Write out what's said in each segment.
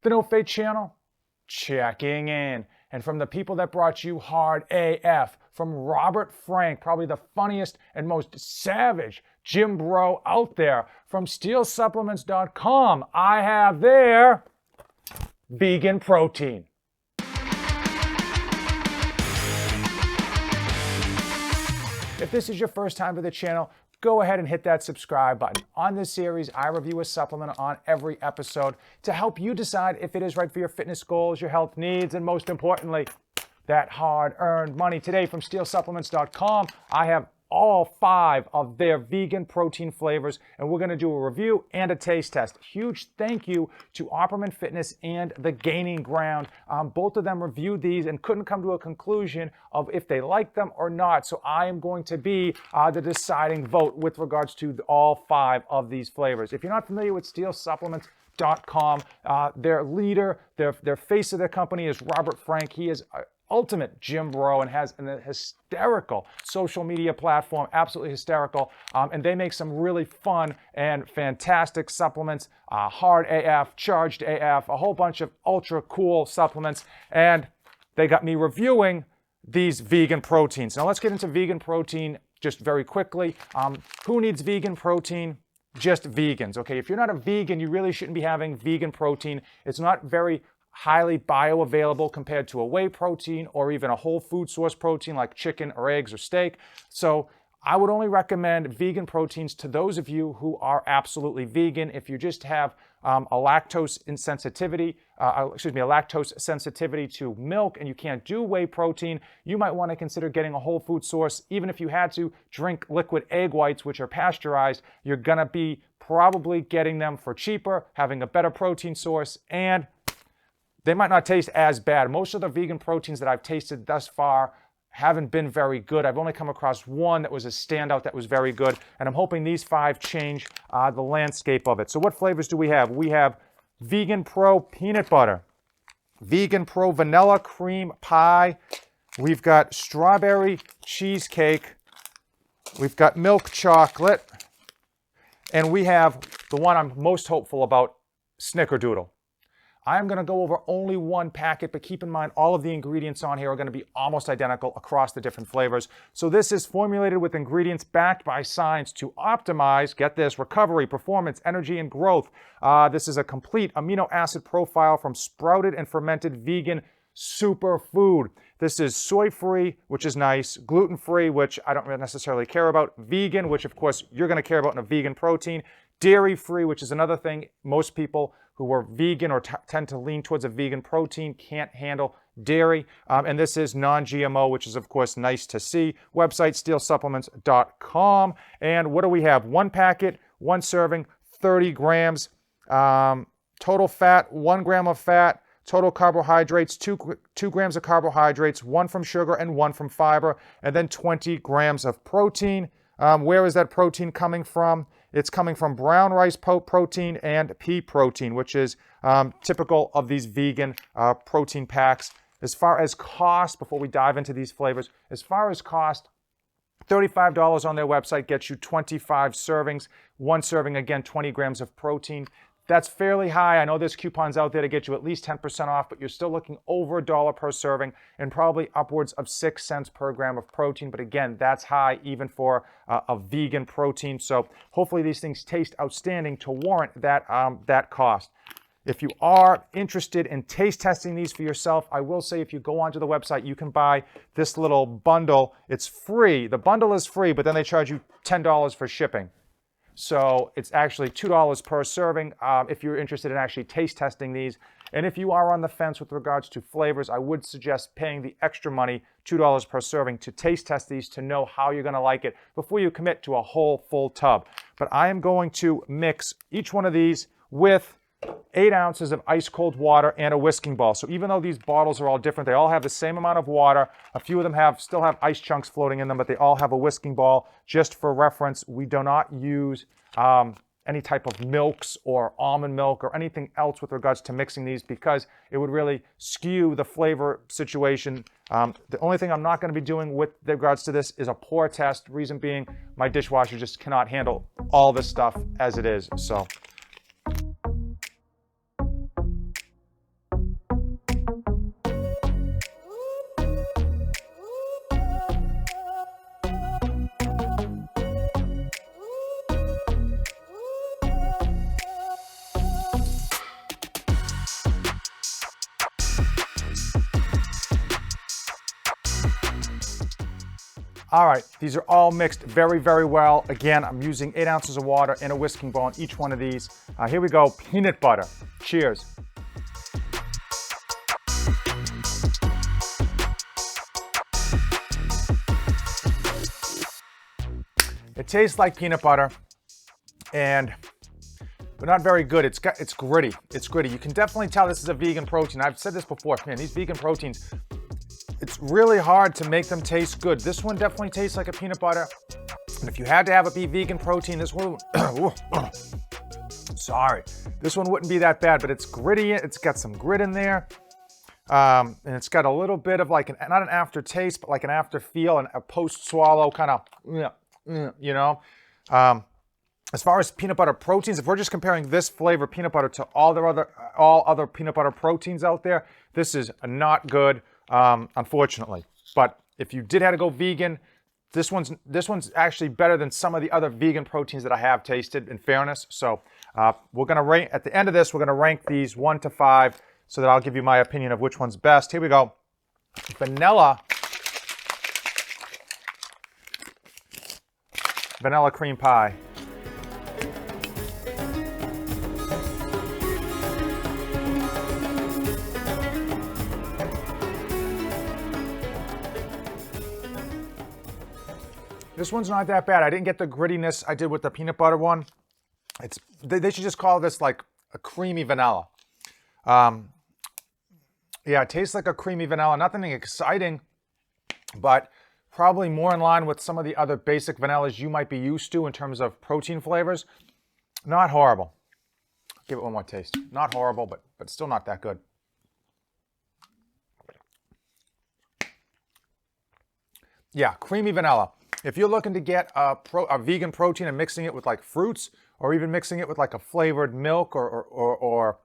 The No Fate channel, checking in. And from the people that brought you Hard AF, from Robert Frank, probably the funniest and most savage gym bro out there, from steelsupplements.com, I have their vegan protein. If this is your first time to the channel, go ahead and hit that subscribe button. On this series, I review a supplement on every episode to help you decide if it is right for your fitness goals, your health needs, and most importantly, that hard-earned money. Today from steelsupplements.com, I have all 5 of their vegan protein flavors, and we're going to do a review and a taste test. Huge thank you to Opperman Fitness and The Gaining Ground. Both of them reviewed these and couldn't come to a conclusion of if they like them or not, so I am going to be the deciding vote with regards to all 5 of these flavors. If you're not familiar with steelsupplements.com, their leader, their face of their company is Robert Frank. He is ultimate gym bro and has an hysterical social media platform, absolutely hysterical, and they make some really fun and fantastic supplements, Hard AF, Charged AF, a whole bunch of ultra cool supplements, and they got me reviewing these vegan proteins. Now let's get into vegan protein just very quickly. Who needs vegan protein? Just vegans, okay? If you're not a vegan, you really shouldn't be having vegan protein. It's not very highly bioavailable compared to a whey protein or even a whole food source protein like chicken or eggs or steak. So I would only recommend vegan proteins to those of you who are absolutely vegan. If you just have a lactose sensitivity to milk and you can't do whey protein, you might want to consider getting a whole food source. Even if you had to drink liquid egg whites, which are pasteurized, you're gonna be probably getting them for cheaper, having a better protein source, and they might not taste as bad. Most of the vegan proteins that I've tasted thus far haven't been very good. I've only come across one that was a standout that was very good, and I'm hoping these 5 change the landscape of it. So what flavors do we have? We have VEG-PRO peanut butter, VEG-PRO vanilla cream pie, we've got strawberry cheesecake, we've got milk chocolate, and we have the one I'm most hopeful about, Snickerdoodle. I'm going to go over only one packet, but keep in mind all of the ingredients on here are going to be almost identical across the different flavors. So this is formulated with ingredients backed by science to optimize, get this, recovery, performance, energy, and growth. This is a complete amino acid profile from sprouted and fermented vegan superfood. This is soy-free, which is nice, gluten-free, which I don't necessarily care about, vegan, which of course you're going to care about in a vegan protein, dairy-free, which is another thing most people who are vegan or tend to lean towards a vegan protein can't handle dairy. And this is non-GMO, which is of course nice to see. Website steelsupplements.com. And what do we have? 1 packet, 1 serving, 30 grams. Total fat, 1 gram of fat. Total carbohydrates, 2 grams of carbohydrates, 1 from sugar and 1 from fiber, and then 20 grams of protein. Where is that protein coming from? It's coming from brown rice protein and pea protein, which is typical of these vegan protein packs. As far as cost, before we dive into these flavors, as far as cost, $35 on their website gets you 25 servings. 1 serving, again, 20 grams of protein. That's fairly high. I know there's coupons out there to get you at least 10% off, but you're still looking over $1 per serving and probably upwards of 6 cents per gram of protein. But again, that's high even for a vegan protein. So hopefully these things taste outstanding to warrant that cost. If you are interested in taste testing these for yourself, I will say if you go onto the website, you can buy this little bundle. It's free. The bundle is free, but then they charge you $10 for shipping. So it's actually $2 per serving if you're interested in actually taste testing these. And if you are on the fence with regards to flavors, I would suggest paying the extra money, $2 per serving, to taste test these to know how you're going to like it before you commit to a whole full tub. But I am going to mix each one of these with 8 ounces of ice cold water and a whisking ball. So even though these bottles are all different, they all have the same amount of water. A few of them still have ice chunks floating in them, but they all have a whisking ball. Just for reference, we do not use any type of milks or almond milk or anything else with regards to mixing these because it would really skew the flavor situation. The only thing I'm not going to be doing with regards to this is a pour test. Reason being, my dishwasher just cannot handle all this stuff as it is. So All right, these are all mixed very, very well. Again, I'm using 8 ounces of water in a whisking bowl in each one of these. Here we go, peanut butter. Cheers. It tastes like peanut butter, but not very good. It's gritty. It's gritty. You can definitely tell this is a vegan protein. I've said this before, man, these vegan proteins, it's really hard to make them taste good. This one definitely tastes like a peanut butter. And if you had to have it be vegan protein, this one, sorry, this one wouldn't be that bad, but it's gritty. It's got some grit in there. And it's got a little bit of like, not an aftertaste, but like an after feel and a post swallow kind of, you know. As far as peanut butter proteins, if we're just comparing this flavor peanut butter to all other peanut butter proteins out there, this is not good, unfortunately. But if you did have to go vegan, this one's actually better than some of the other vegan proteins that I have tasted, in fairness. So we're gonna rank at the end of this. We're gonna rank these 1 to 5, so that I'll give you my opinion of which one's best. Here we go. Vanilla cream pie. This one's not that bad. I didn't get the grittiness I did with the peanut butter one. They should just call this like a creamy vanilla. Yeah, it tastes like a creamy vanilla. Nothing exciting, but probably more in line with some of the other basic vanillas you might be used to in terms of protein flavors. Not horrible. Give it one more taste. Not horrible, but still not that good. Yeah, creamy vanilla. If you're looking to get a vegan protein and mixing it with like fruits, or even mixing it with like a flavored milk or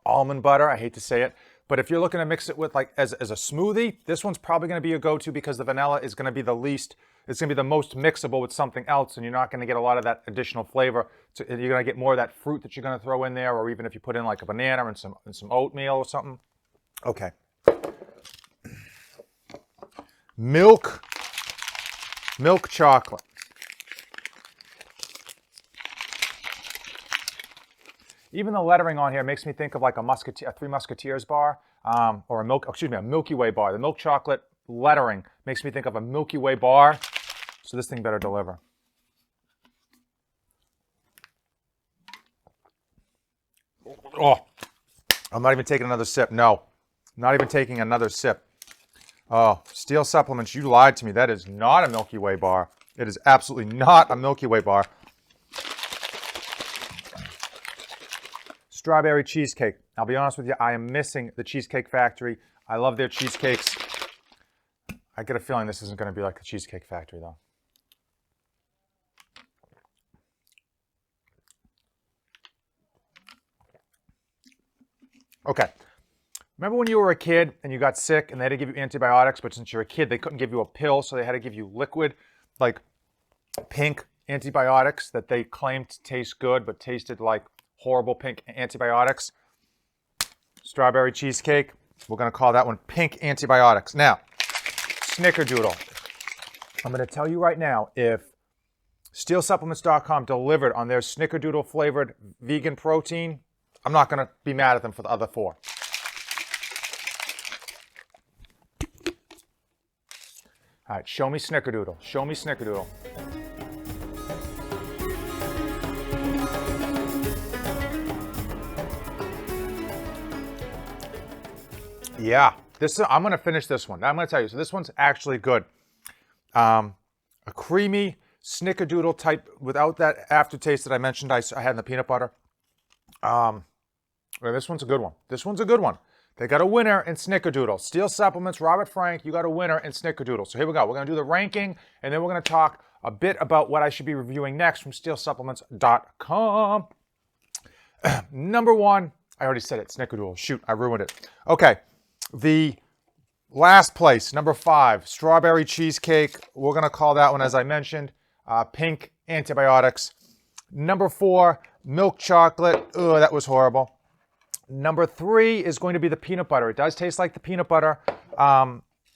almond butter, I hate to say it, but if you're looking to mix it with like as a smoothie, this one's probably going to be a go-to because the vanilla is going to be the least, it's going to be the most mixable with something else, and you're not going to get a lot of that additional flavor. So you're going to get more of that fruit that you're going to throw in there, or even if you put in like a banana and some oatmeal or something. Okay. Milk chocolate. Even the lettering on here makes me think of like a Three Musketeers bar, or a Milky Way bar. The milk chocolate lettering makes me think of a Milky Way bar. So this thing better deliver. Oh, I'm not even taking another sip. No, not even taking another sip. Oh, Steel Supplements, you lied to me. That is not a Milky Way bar. It is absolutely not a Milky Way bar. Strawberry cheesecake. I'll be honest with you, I am missing the Cheesecake Factory. I love their cheesecakes. I get a feeling this isn't going to be like the Cheesecake Factory, though. Okay. Remember when you were a kid and you got sick and they had to give you antibiotics, but since you're a kid, they couldn't give you a pill, so they had to give you liquid, like pink antibiotics that they claimed to taste good, but tasted like horrible pink antibiotics? Strawberry cheesecake, we're going to call that one pink antibiotics. Now, Snickerdoodle. I'm going to tell you right now, if steelsupplements.com delivered on their Snickerdoodle flavored vegan protein, I'm not going to be mad at them for the other 4. All right, show me Snickerdoodle. Show me Snickerdoodle. Yeah, I'm going to finish this one. I'm going to tell you. So this one's actually good. A creamy Snickerdoodle type without that aftertaste that I mentioned I had in the peanut butter. This one's a good one. This one's a good one. They got a winner in Snickerdoodle. Steel Supplements, Robert Frank, you got a winner in Snickerdoodle. So here we go. We're going to do the ranking, and then we're going to talk a bit about what I should be reviewing next from steelsupplements.com. Number 1, I already said it, Snickerdoodle. Shoot, I ruined it. Okay, the last place, number 5, strawberry cheesecake. We're going to call that one, as I mentioned, pink antibiotics. Number 4, milk chocolate. Ugh, that was horrible. Number 3 is going to be the peanut butter. It does taste like the peanut butter.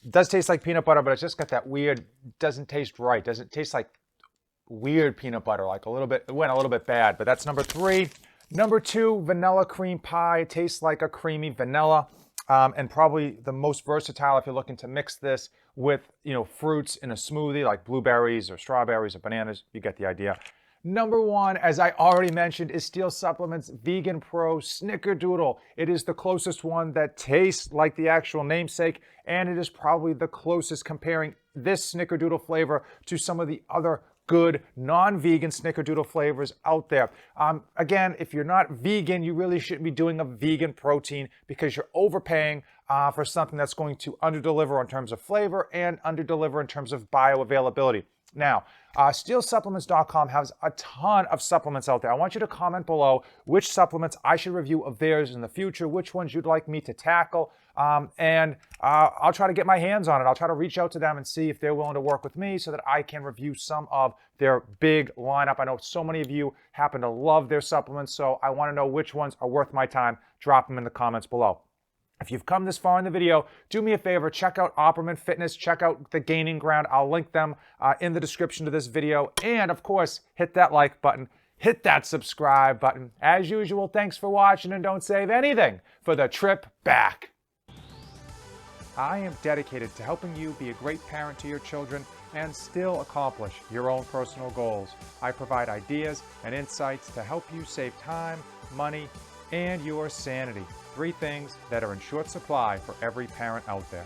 It does taste like peanut butter, but it's just got that weird, doesn't taste right. Doesn't taste like weird peanut butter, like a little bit, it went a little bit bad, but that's number 3. Number 2, vanilla cream pie. It tastes like a creamy vanilla, and probably the most versatile if you're looking to mix this with, fruits in a smoothie like blueberries or strawberries or bananas. You get the idea. Number 1, as I already mentioned, is Steel Supplements VEG-PRO Snickerdoodle. It is the closest one that tastes like the actual namesake, and it is probably the closest comparing this Snickerdoodle flavor to some of the other good non-vegan Snickerdoodle flavors out there. Again, if you're not vegan, you really shouldn't be doing a vegan protein because you're overpaying for something that's going to underdeliver in terms of flavor and underdeliver in terms of bioavailability. Now, steelsupplements.com has a ton of supplements out there. I want you to comment below which supplements I should review of theirs in the future, which ones you'd like me to tackle, and I'll try to get my hands on it. I'll try to reach out to them and see if they're willing to work with me so that I can review some of their big lineup. I know so many of you happen to love their supplements, so I want to know which ones are worth my time. Drop them in the comments below. If you've come this far in the video, do me a favor, check out Opperman Fitness, check out the Gaining Ground. I'll link them in the description of this video. And of course, hit that like button, hit that subscribe button. As usual, thanks for watching, and don't save anything for the trip back. I am dedicated to helping you be a great parent to your children and still accomplish your own personal goals. I provide ideas and insights to help you save time, money, and your sanity. 3 things that are in short supply for every parent out there.